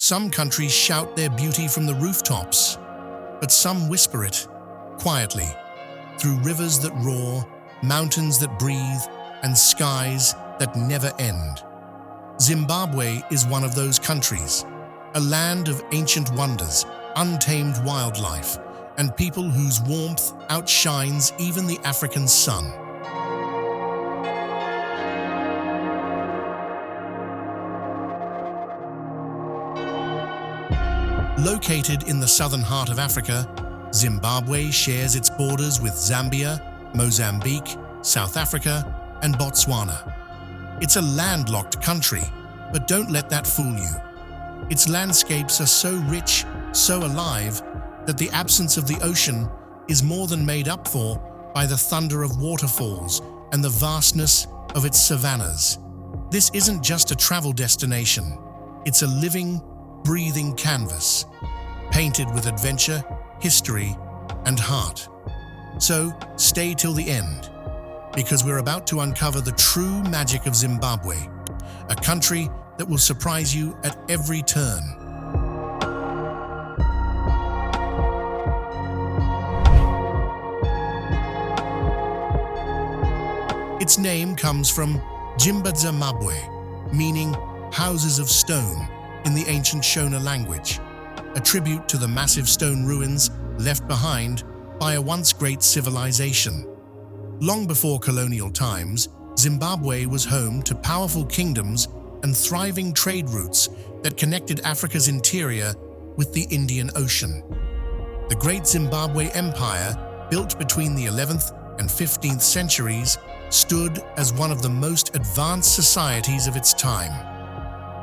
Some countries shout their beauty from the rooftops, but some whisper it quietly through rivers that roar, mountains that breathe, and skies that never end. Zimbabwe is one of those countries, a land of ancient wonders, untamed wildlife, and people whose warmth outshines even the African sun. Located in the southern heart of Africa, Zimbabwe shares its borders with Zambia, Mozambique, South Africa, and Botswana. It's a landlocked country, but don't let that fool you. Its landscapes are so rich, so alive, that the absence of the ocean is more than made up for by the thunder of waterfalls and the vastness of its savannas. This isn't just a travel destination. It's a living, breathing canvas, painted with adventure, history, and heart. So stay till the end, because we're about to uncover the true magic of Zimbabwe, a country that will surprise you at every turn. Its name comes from Zimbabwe, meaning houses of stone in the ancient Shona language, a tribute to the massive stone ruins left behind by a once great civilization. Long before colonial times, Zimbabwe was home to powerful kingdoms and thriving trade routes that connected Africa's interior with the Indian Ocean. The Great Zimbabwe Empire, built between the 11th and 15th centuries, stood as one of the most advanced societies of its time,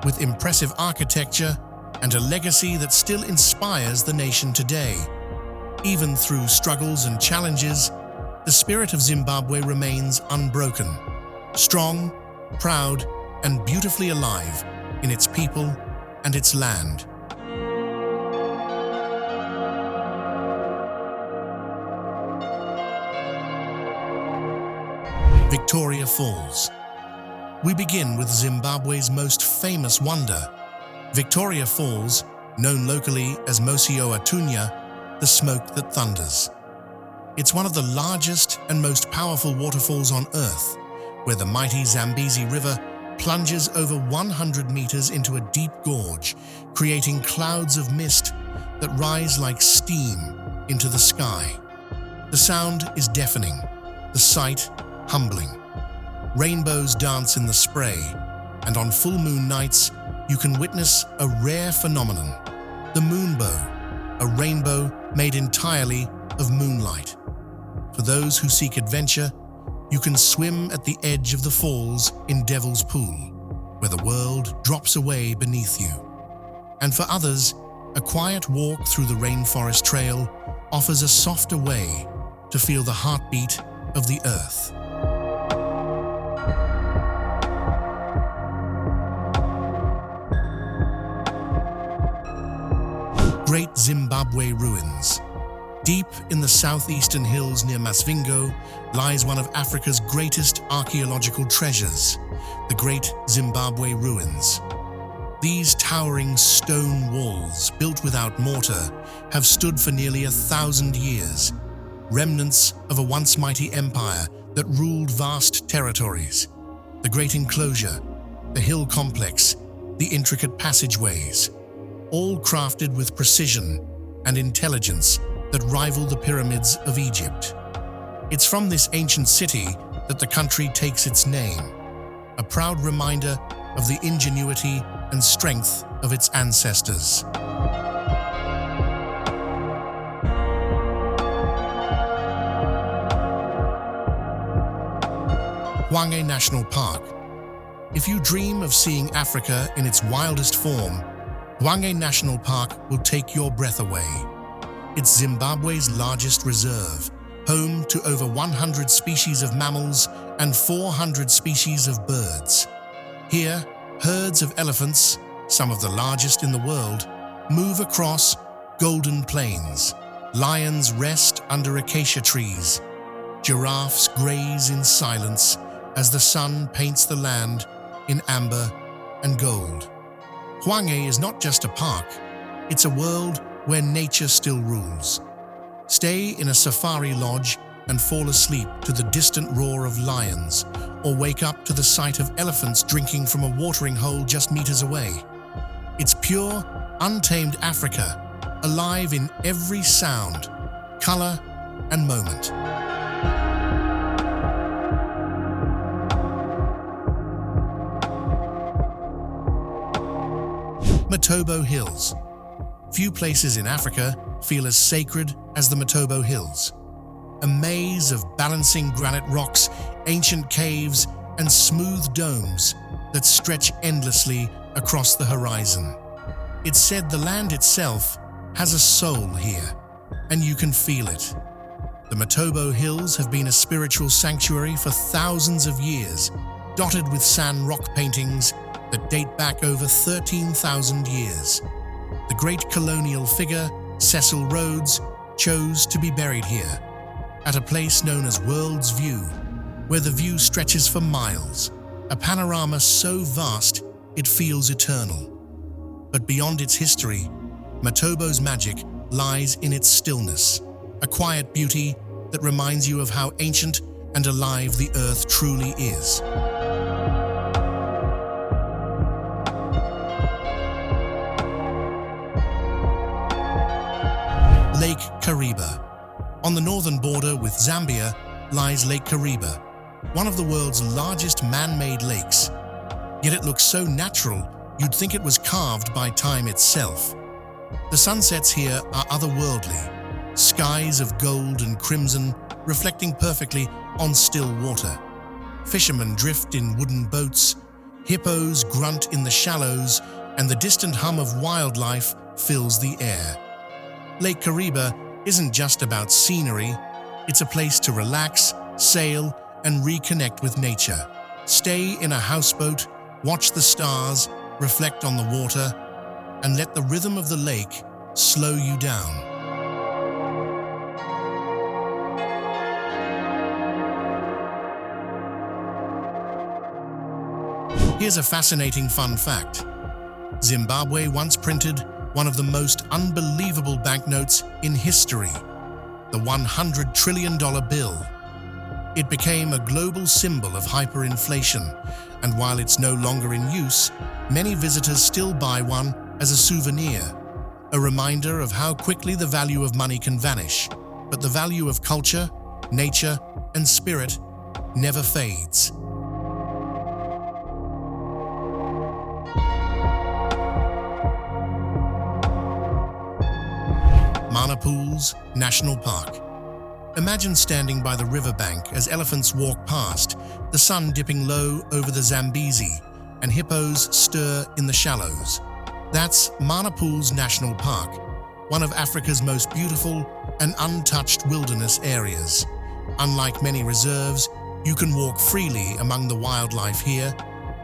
with impressive architecture and a legacy that still inspires the nation today. Even through struggles and challenges, the spirit of Zimbabwe remains unbroken, strong, proud, and beautifully alive in its people and its land. Victoria Falls. We begin with Zimbabwe's most famous wonder, Victoria Falls, known locally as Mosio Atunya, the smoke that thunders. It's one of the largest and most powerful waterfalls on Earth, where the mighty Zambezi River plunges over 100 meters into a deep gorge, creating clouds of mist that rise like steam into the sky. The sound is deafening, the sight humbling. Rainbows dance in the spray, and on full moon nights, you can witness a rare phenomenon, the moonbow, a rainbow made entirely of moonlight. For those who seek adventure, you can swim at the edge of the falls in Devil's Pool, where the world drops away beneath you. And for others, a quiet walk through the Rainforest Trail offers a softer way to feel the heartbeat of the earth. Great Zimbabwe Ruins. Deep in the southeastern hills near Masvingo lies one of Africa's greatest archaeological treasures, the Great Zimbabwe Ruins. These towering stone walls, built without mortar, have stood for nearly 1,000 years, remnants of a once mighty empire that ruled vast territories. The great enclosure, the hill complex, the intricate passageways, all crafted with precision and intelligence that rival the pyramids of Egypt. It's from this ancient city that the country takes its name, a proud reminder of the ingenuity and strength of its ancestors. Hwange National Park. If you dream of seeing Africa in its wildest form, Hwange National Park will take your breath away. It's Zimbabwe's largest reserve, home to over 100 species of mammals and 400 species of birds. Here, herds of elephants, some of the largest in the world, move across golden plains. Lions rest under acacia trees. Giraffes graze in silence as the sun paints the land in amber and gold. Hwange is not just a park, it's a world where nature still rules. Stay in a safari lodge and fall asleep to the distant roar of lions, or wake up to the sight of elephants drinking from a watering hole just meters away. It's pure, untamed Africa, alive in every sound, color, and moment. Matobo Hills. Few places in Africa feel as sacred as the Matobo Hills. A maze of balancing granite rocks, ancient caves, and smooth domes that stretch endlessly across the horizon. It's said the land itself has a soul here, and you can feel it. The Matobo Hills have been a spiritual sanctuary for thousands of years, dotted with sand rock paintings that date back over 13,000 years. The great colonial figure, Cecil Rhodes, chose to be buried here, at a place known as World's View, where the view stretches for miles, a panorama so vast it feels eternal. But beyond its history, Matobo's magic lies in its stillness, a quiet beauty that reminds you of how ancient and alive the earth truly is. Lake Kariba. On the northern border with Zambia lies Lake Kariba, one of the world's largest man-made lakes. Yet it looks so natural, you'd think it was carved by time itself. The sunsets here are otherworldly, skies of gold and crimson reflecting perfectly on still water. Fishermen drift in wooden boats, hippos grunt in the shallows, and the distant hum of wildlife fills the air. Lake Kariba isn't just about scenery, it's a place to relax, sail, and reconnect with nature. Stay in a houseboat, watch the stars, reflect on the water, and let the rhythm of the lake slow you down. Here's a fascinating fun fact. Zimbabwe once printed one of the most unbelievable banknotes in history, the $100 trillion bill. It became a global symbol of hyperinflation, and while it's no longer in use, many visitors still buy one as a souvenir, a reminder of how quickly the value of money can vanish. But the value of culture, nature, and spirit never fades. Hwange National Park. Imagine standing by the riverbank as elephants walk past, the sun dipping low over the Zambezi, and hippos stir in the shallows. That's Hwange National Park, one of Africa's most beautiful and untouched wilderness areas. Unlike many reserves, you can walk freely among the wildlife here,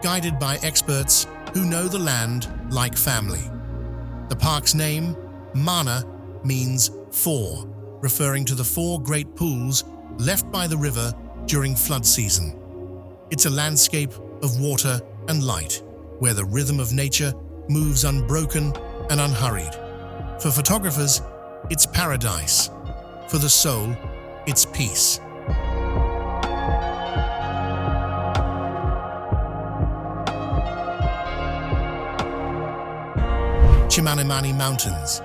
guided by experts who know the land like family. The park's name, Mana, means four, referring to the four great pools left by the river during flood season. It's a landscape of water and light, where the rhythm of nature moves unbroken and unhurried. For photographers, it's paradise. For the soul, it's peace. Chmanimani Mountains.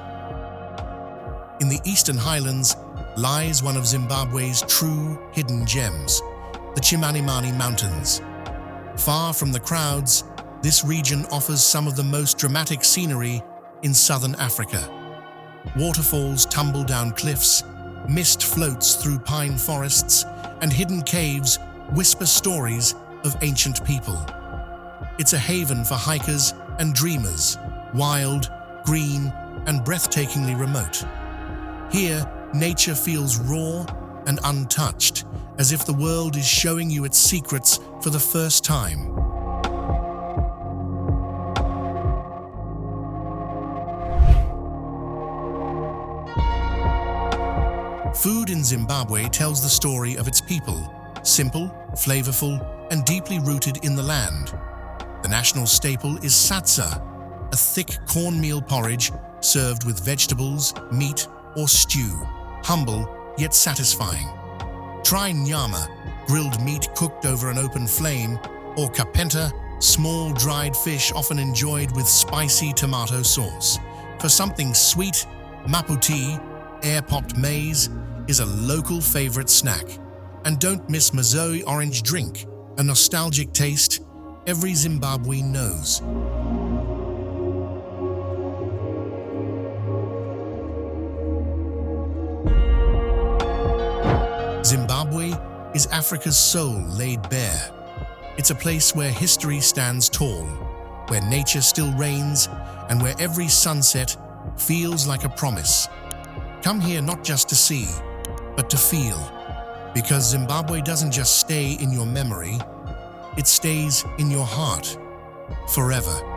In the eastern highlands lies one of Zimbabwe's true hidden gems, the Chmanimani Mountains. Far from the crowds, this region offers some of the most dramatic scenery in southern Africa. Waterfalls tumble down cliffs, mist floats through pine forests, and hidden caves whisper stories of ancient people. It's a haven for hikers and dreamers, wild, green, and breathtakingly remote. Here, nature feels raw and untouched, as if the world is showing you its secrets for the first time. Food in Zimbabwe tells the story of its people, simple, flavorful, and deeply rooted in the land. The national staple is satsa, a thick cornmeal porridge served with vegetables, meat, or stew, humble yet satisfying. Try nyama, grilled meat cooked over an open flame, or kapenta, small dried fish often enjoyed with spicy tomato sauce. For something sweet, maputi, air-popped maize, is a local favorite snack. And don't miss Mazoe orange drink, a nostalgic taste every Zimbabwean knows. Zimbabwe is Africa's soul laid bare. It's a place where history stands tall, where nature still reigns, and where every sunset feels like a promise. Come here not just to see, but to feel. Because Zimbabwe doesn't just stay in your memory, it stays in your heart forever.